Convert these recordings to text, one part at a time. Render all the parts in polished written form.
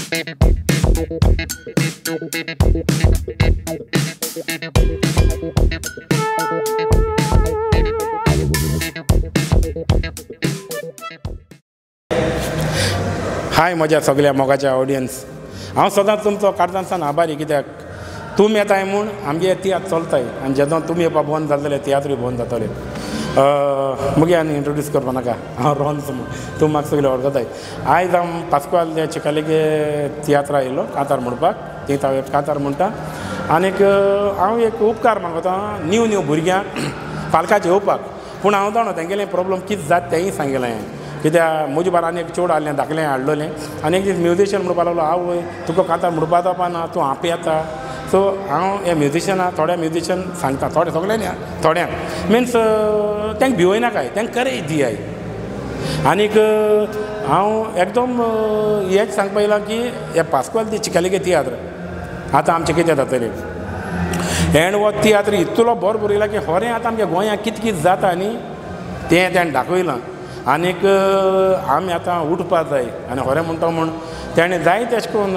हाय म्हज्या सगळ्या मोगाच्या ऑडियन्स, हांव सदांच तुमचो कारदानसान आभारी, कित्याक तुमी येताय म्हूण आमगे तियात्र चलताय आनी जेन्ना तुमी येवपा बंद जातले तियात्रूय बंद जातले. मुगे आनी इंट्रोड्यूस करपा नाका, हांव रोन्स म्हूण तूं म्हाका सगळें वळखताय. आयज हांव पास्कोल चिकालेगे तियात्र आयिल्लो कांतार म्हणपाक, थंय हांव एक कांतार म्हणटा. आनीक हांव एक उपकार मागता न्यू भुरग्यांक पालकाचे येवपाक, पूण हांव जाणा तेंगेलें प्रॉब्लम कितें जाता तेंय सांगिल्लें, कित्याक म्हजे बारा आनी एक चेडूं आहलें धाकलें हाडलोलें आनी एक दीस म्युजिशियन म्हणपाक लागलो, आवय तुका कांतार म्हणपा जावपाना, तूं आपी येता. सो हांव हे म्युजिशियनाक थोड्या म्युजिशियन सांगता, थोडे सगळे न्ही, थोड्यांक मिन्स तेंक भिवय नाकाय, तेंक करेज दियाय. आनीक हांव एकदम हेच सांगपा येयलां की हे पास्कोल दी चिकालेगे तियात्र आतां आमचें कितें जातलें. एंड हो तियात्र इतलो बरो बरयला की खरें आतां आमच्या गोंयांत कितें कितें जाता न्ही तें तेणें दाखयलां. आनीक आमी आतां उठपा जाय आनी खरें म्हणटा म्हूण तेणें जायते अशें करून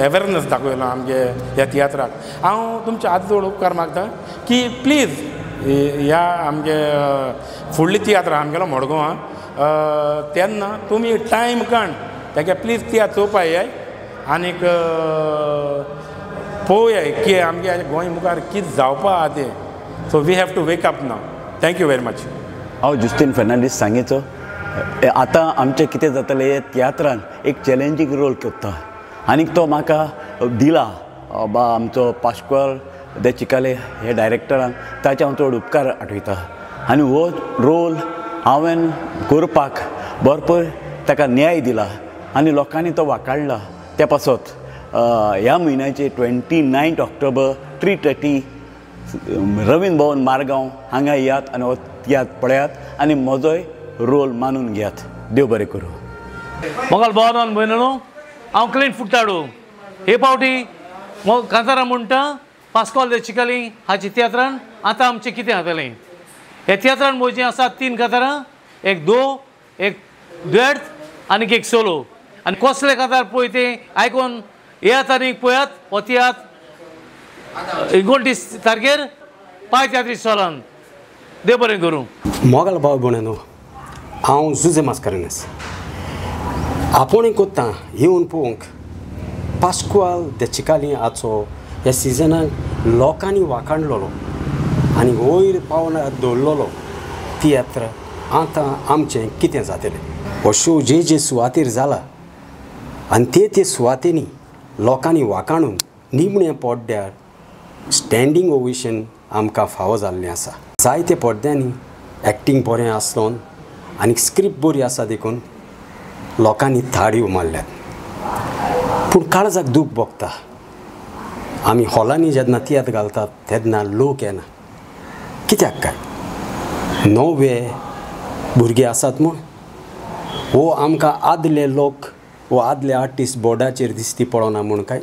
अवेरनस दाखयलो आमगे ह्या तियात्राक. हांव तुमचे हात जोड उपकार मागता की प्लीज ह्या आमगे फुडली तियात्र आमगेलो मडगांवां तेन्ना तुमी टायम काण तेका प्लीज तियात्र चोवपा येयाय आनीक पळोवयाय की आमगे गोंय मुखार कितें जावपा आहा तें. So we have to wake up now. Thank you very much. हांव जस्टीन फर्नांडीस सांगेचो. आतां आमचें कितें जातलें तियात्रान एक चॅलेंजींग रोल करता आनीक तो म्हाका दिला बा आमचो पास्कोल दे चिकाले हे डायरेक्टरान, ताचे हांव चड उपकार आठयता. आनी हो रोल हांवें करपाक भरपूर ताका न्याय दिला आनी लोकांनी तो वाखाडला. त्या पासत ह्या म्हयन्याचे 29 ऑक्टोबर 3:30 रवींद्र भवन मारगांव हांगा येयात आनी हो तियात्र पळयात आनी म्हजोय रोल मानून घेयात. देव बरें करूं. मोगाल भोवनोन भयणू, हांव क्लीन फुट्टाडू हे पावटी कांतारा म्हणटा पास्कोल दे चिकाली हाचे तियात्रान आतां आमचें कितें जातलें. हे तियात्रान म्हजीं आसात 3 कांतारां, एक एक दुएट आनीक एक सोलो. आनी कसले कांतार पळय ते आयकून येयात आनीक पळयात. हो तियात्र 29 तारखेर पाय तियात्री चॉलान. देव बरें करूं. मोगाल भाव भयणू, हांव जुजे मास्कारेनस आपुणूय कोत्ता येवन पळोवंक पास्कोल दे चिकाली हाचो ह्या सिजनाक लोकांनी वाखाणलेलो आनी वयर पावन दवरलेलो तियात्र आतां आमचें कितें जातलें. हो शो जे सुवातेर जाला आनी ते सुवातेनी लोकांनी वाखाणून निमण्या पड्ड्यार स्टँडींग ओवेशन आमकां फावो जाल्लें आसा. जायते पड्ड्यांनी एक्टींग बरें आसलोन आनी स्क्रिप्ट बरी आसा देखून लोकांनी थाळयो मारल्यात. पूण काळजाक दूख भोगता. आमी हॉलांनी जेन्ना तियात्र घालतात तेन्ना लोक येना. कित्याक काय नवे भुरगे आसात म्हूण वो आमकां आदले लोक वो आदले आर्टिस्ट बोर्डाचेर दिसती पडना म्हूण काय.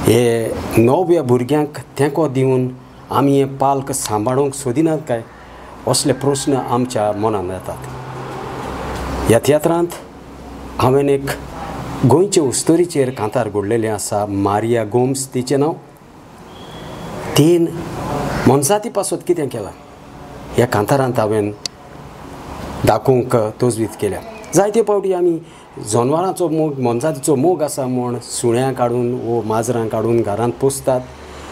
हे नव्या भुरग्यांक तेंको दिवन आमी हे पालक सांबाळूंक सोदिनात काय असले प्रस्न आमच्या मनान येतात. ह्या तियात्रांत हांवें एक गोंयचे उस्तोरीचेर कांतार घडलेलें आसा. मारिया गोम्स तिचें नांव. 3 मनशाती पासत कितें केलां ह्या कांतारांत हांवें दाखोवंक तजवीज केल्या. जायते फावटी आमी जनावरांचो मोग मनशातीचो मोग आसा म्हूण सुण्यां काडून वो माजरां काडून घरांत पोसतात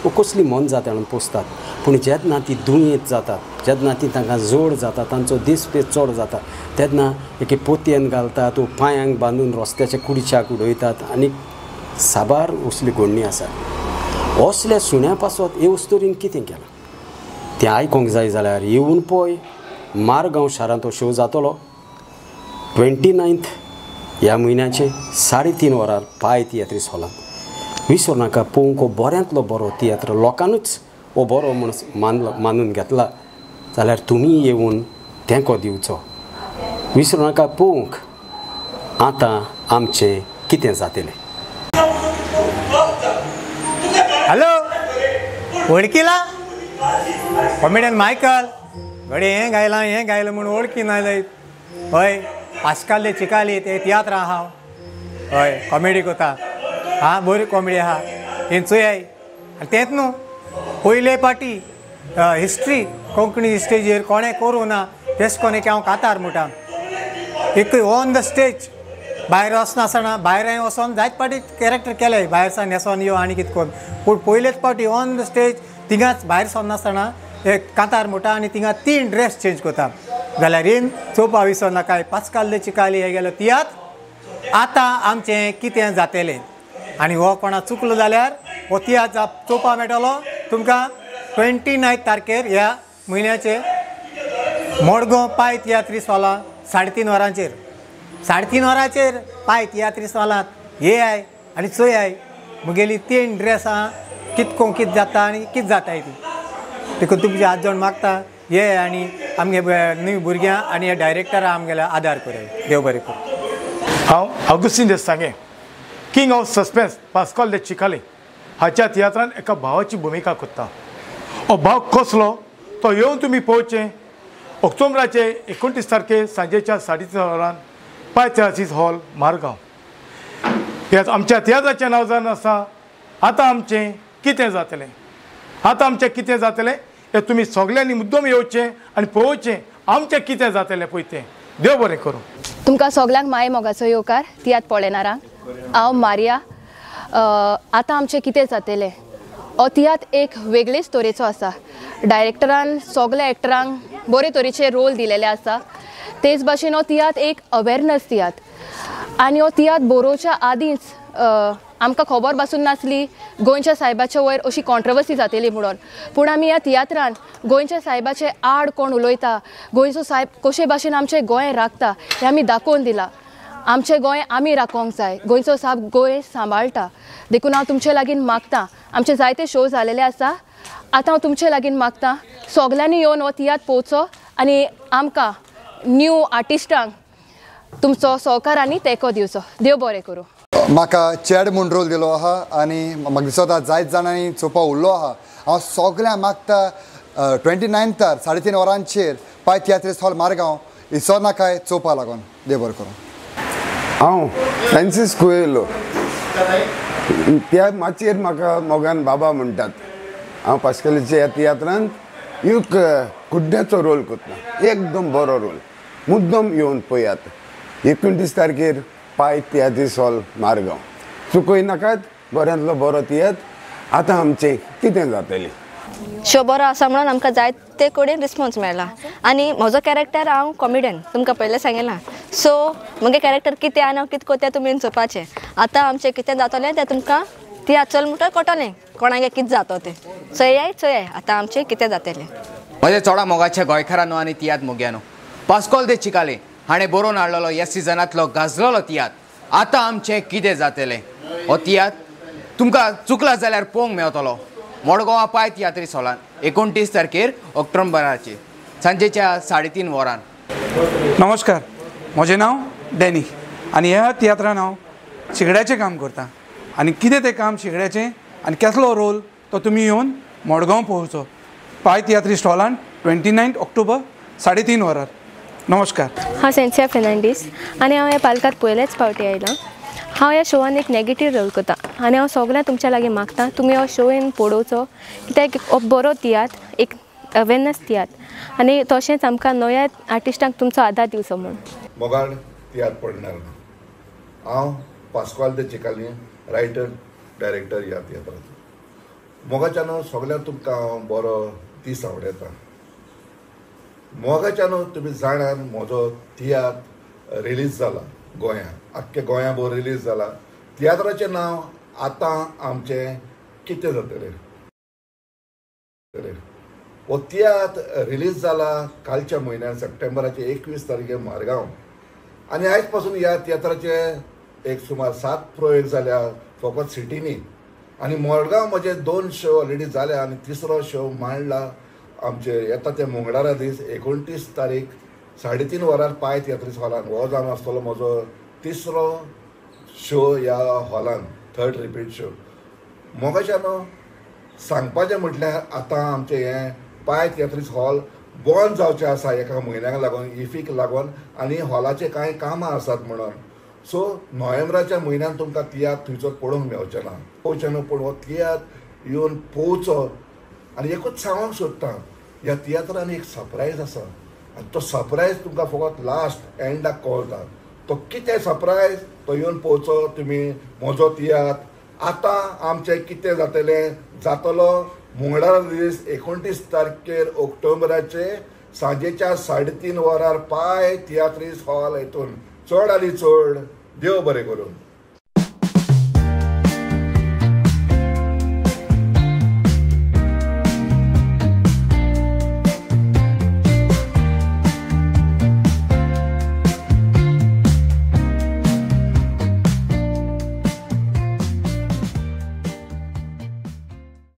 वो कसली मनजात हाडून पोसतात. पूण जेन्ना ती दुयेंत जातात, जेन्ना ती तांकां जोड जाता, तांचो दिसपेस चड जाता तेन्ना एके पोतयेन घालतात वो पांयांक बांदून रस्त्याच्या कुडीच्याक उडयतात आनी साबार असली घडणी आसात. असल्या सुण्या पासत हे उस्तोरीन कितें केलां तें आयकूंक जाय जाल्यार येवन पळय. मारगांव शारांत तो शो जातलो 29 ह्या म्हयन्याचे 3:30 वरार पाय तियात्रीस हॉलांत. विसरूं नाका. पळोवंक हो बऱ्यांतलो बरो तियात्र लोकांनूच हो बरो म्हूण मानून घेतला जाल्यार तुमी येवन तेंको दिवचो. विसरूं नाका. पळोवंक आतां आमचें कितें जातलें. हॅलो वळखीला कॉमेडियन मायकल घडे हें गायलां म्हणून वळखी ना जायत. हय पास्कोल दे चिकाली ते तियात्र आहा. हय कॉमेडी कोता हां बरी कॉमेडी आहा हें चोयाय आनी तेंच न्हू पयले पाटी हिस्ट्री कोंकणी स्टेजीर कोणें करूं ना तेश कोणें हांव कातार म्हणटा एक ऑन द स्टेज भायर वचनासतना भायर हांवें वचोन जायत पाटी कॅरेक्टर केले भायर सावन न्हेसोन यो आनी कितें करून पूण पयलेच पाटी ऑन द स्टेज थिंगाच भायर सरनासतना एक कांतार म्हणटा आनी थिंगा 3 ड्रेस चेंज करता जाल्यार रेन चोवपा विसर नाका पास्काल दे चिकाली हे गेलो तियात आतां आमचें कितें जातलें आनी हो कोणा चुकलो जाल्यार हो तियात चोवपा मेळटलो तुमकां 29 तारखेर ह्या म्हयन्याचे मडगांव पाय तियात्रीस हॉलांत 3:30 वरांचेर 3:30 वरांचेर पाय तियात्रीस हॉलांत हे आय आनी चोय आय मुगेली 3 ड्रेसां कितको कितें जाता आनी कितें जाताय ती देखून तुमचे हात जोड मागता हे आनी आमगे न्यू भुरग्यां आनी हे डायरेक्टरा आमगेल्या आदार कराय देव बरें करूं हांव Augustine देसांगे king of suspense Pascal दे चिकाले हाच्या तियात्रांत एका भावाची भुमिका करता हो भाव कसलो तो येवन तुमी पळोवचें ऑक्टोबराचे 29 तारखेर सांजेच्या 3:30 वरांत पाय तियात्रीस हॉल मारगांव ह्या आमच्या तियात्राचें नांव जावन आसा आतां आमचें कितें जातलें आतां आमचें कितें जातलें हें तुमी सगल्यांनी मुद्दम येवचें आनी पळोवचें आमचें कितें जातलें पळय तें देव बरें करूं तुमकां सगल्यांक माय मोगाचो येवकार तियात पळयणारांक हांव मारिया आतां आमचें कितें जातलें हो तियात एक वेगळेच तरेचो आसा डायरेक्टरान सगल्या एक्टरांक बरे तरेचे रोल दिलेले आसा तेच भाशेन हो तियात एक अवेरनस तियात आनी हो तियात बरोवच्या आदींच आमकां खबर पासून नासली गोंयच्या सायबाच्या वयर अशी कॉन्ट्रवर्सी जातली म्हणून पूण आमी ह्या तियात्रान गोंयच्या सायबाचे आड कोण उलयता गोंयचो सायब कशे भाशेन आमचें गोंय राखता हें आमी दाखोवन दिलां आमचें गोंय आमी राखोंक जाय गोंयचो साब गोंय सांबाळटा देखून हांव तुमचे लागीं मागतां आमचे जायते शो जालेले आसा आतां हांव तुमचे लागीं मागतां सगल्यांनी येवन हो तियात्र पळोवचो आनी आमकां न्यू आर्टिस्टांक तुमचो सहकार आनी तेंको दिवचो देव बरें करूं म्हाका चॅड म्हूण रोल दिलो आहा आनी म्हाका दिसता जायत जाणांनी चोवपा उरलो आहा हांव सगळ्यांक मागता 29 3:30 वरांचेर पाय तियात्रीस हॉल मारगांव इसर नाकाय चोवपा लागून देव बरें करूं हांव फ्रांसीस कुएलो त्या माचयेर म्हाका मोगान बाबा म्हणटात हांव पास्कॉलाच्या ह्या तियात्रांत एक कुड्ड्याचो रोल करता एकदम बरो रोल मुद्दम येवन पळयात 29 तारखेर पाय तियात्रीस हॉल मारगांव चुकय नाकात बऱ्यांतलो बरो तियात्र आतां आमचें कितें जातलें शो बरो आसा म्हणून आमकां जायते कडेन रिस्पॉन्स मेळ्ळा आनी म्हजो कॅरेक्टर हांव कॉमेडियन तुमकां पयलें सांगलां सो म्हगे कॅरेक्टर कितें आनी हांव कितें कोत्या तुमी चोवपाचें आतां आमचें कितें जातलें तें तुमकां तियात्र चल म्हणटा कळटलें कोणागे कितें जातो तें चोयाय आतां आमचें कितें जातलें म्हजें चोडा मोगाचें गोंयकारांनो आनी तियात्र मोग्यानो पास्कॉल दे चिकाले हाणें बरोवन हाडलेलो ह्या सिजनांतलो गाजलेलो तियात्र आतां आमचें कितें जातलें हो तियात्र तुमकां चुकला जाल्यार पळोवंक मेळटलो मडगांवां पाय तियात्रीस हॉलांत 29 तारखेर ऑक्टोबराचेर सांजेच्या 3:30 वरां नमस्कार म्हजें नांव डॅनी आनी ह्या तियात्रान हांव शिगड्याचें काम करतां आनी कितें तें काम शिगड्याचें आनी कसलो रोल तो तुमी येवन मडगांव पळोवचो पाय तियात्रीस हॉलांत 29 ऑक्टोबर 3:30 वरार नमस्कार हांव सेन्सिया फेर्नांडीस आनी हांव ह्या पालकात पयलेच फावटी आयलां हांव ह्या शोवान एक नॅगेटीव रोल करता आनी हांव सगळ्यांक तुमच्या लागीं मागतां तुमी हो शो येवन पळोवचो कित्याक हो बरो तियात्र एक अवेरनस तियात्र आनी तशेंच आमकां नव्या आर्टिस्टांक तुमचो आदार दिवचो म्हूण मोगाळ तियात्र पडणार हांव पास्कॉल दे चिकाले रायटर डायरेक्टर ह्या तियात्राचो मोगाच्यान सगळ्यांक तुमकां बरो दीस आवडटा मोगाच्यान तुमी जाणात म्हजो तियात्र रिलीज जाला गोंयांत आख्ख्या गोंया भर रिलीज जाला तियात्राचें नांव आतां आमचें कितें जातलें हो तियात्र रिलीज जाला कालच्या म्हयन्यात सप्टेंबराचे 21 तारखेर मारगांव आनी आयज पासून ह्या तियात्राचे एक सुमार 7 प्रयोग जाल्या फकत सिटीनी आनी मडगांव म्हजे 2 शो ऑलरेडी जाल्या आनी 3रो शो मांडला आमचे येता ते मंगळारा दीस 29 तारीख 3:30 वरार पाय तियात्रीस हॉलांत हो जावन आसतलो म्हजो 3रो शो ह्या हॉलांत 3rd रिपीट शो मोगाच्यान सांगपाचें म्हटल्यार आतां आमचें हें पाय तियात्रीस हॉल बंद जावचें आसा एका म्हयन्याक लागून इफीक लागून आनी हॉलाचे कांय कामां आसात म्हणून सो नोव्हेंबराच्या म्हयन्यान तुमकां तियात्र थंयचो पळोवंक मेळचें ना पूण हो तियात्र येवन पळोवचो. आनी एकूच सांगूंक सोदतां, ह्या तियात्रान एक सरप्रायज आसा आनी तो सरप्रायज तुमकां फकत लास्ट एंडाक कळटा. तो कितें सरप्रायज तो येवन पळोवचो तुमी म्हजो तियात्र. आतां आमचें कितें जातलो मंगळार दीस 29 तारखेर ऑक्टोबराचे सांजेच्या 3:30 वरार पाय तियात्रीस हॉल हेतून. चड आनी चड देव बरें करूं.